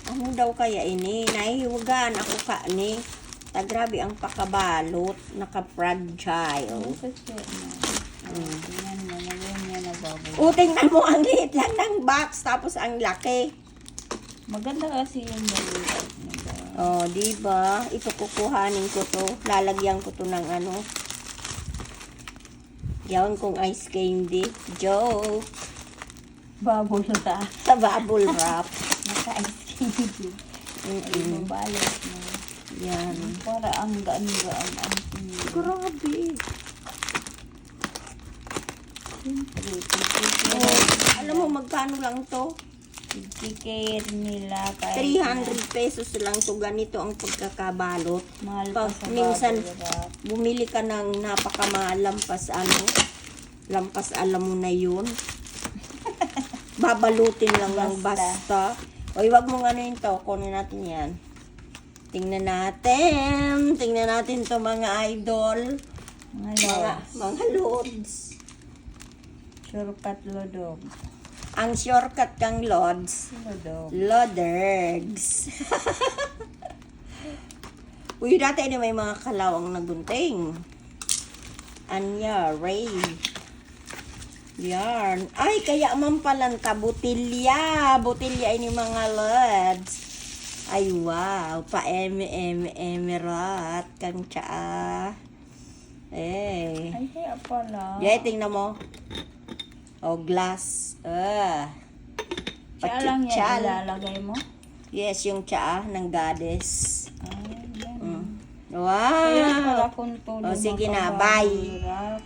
Ano daw kaya ini? Nahihiwagaan ako ka ni. Grabe ang pakabalot. Naka-fragile. Tingnan mo, ngayon yan nababay. Tingnan mo ang liit lang ng box. Tapos ang laki. Maganda kasi yung balot. Diba? Ito kukuhanin ko to. Lalagyan ko to ng ano. Yawan kong ice candy. Joke. Bubble ta. Sa bubble wrap. Naka-ice candy. Mabalot mo. Yan. Para ang gaan-gaan ang Grabe. siyempre. Alam mo, magkano lang to? Care nila. Kahit 300 pesos lang to. Ganito ang pagkakabalot. mahal pa sa Minsan, bubble wrap. bumili ka ng napakamahal lampas ano. Lampas alam mo na yun. Babalutin lang ng basta. Oy, wag mo ano yun to. Kunin natin yan. Tingnan natin. Tingnan natin to mga idol. Mga lods. Shortcut lodog. Ang shortcut kang lods. Lodog. Lodergs. Uy, dati na may mga kalawang nagunting. Anya, Ray. Yan. Ay, kaya man palanta, butilya. Butilya ini mga lods. Ay, wow. Pa-emerat kang tsaa. Eh. Ay, kaya pala. Jay, tingnan mo. Glass. Siya lang yan Pachichal. ilalagay mo? Yes, yung tsaa ng goddess. Ay, yan. Wow. Kaya pala kung tulong Sige na, bye. Hirap.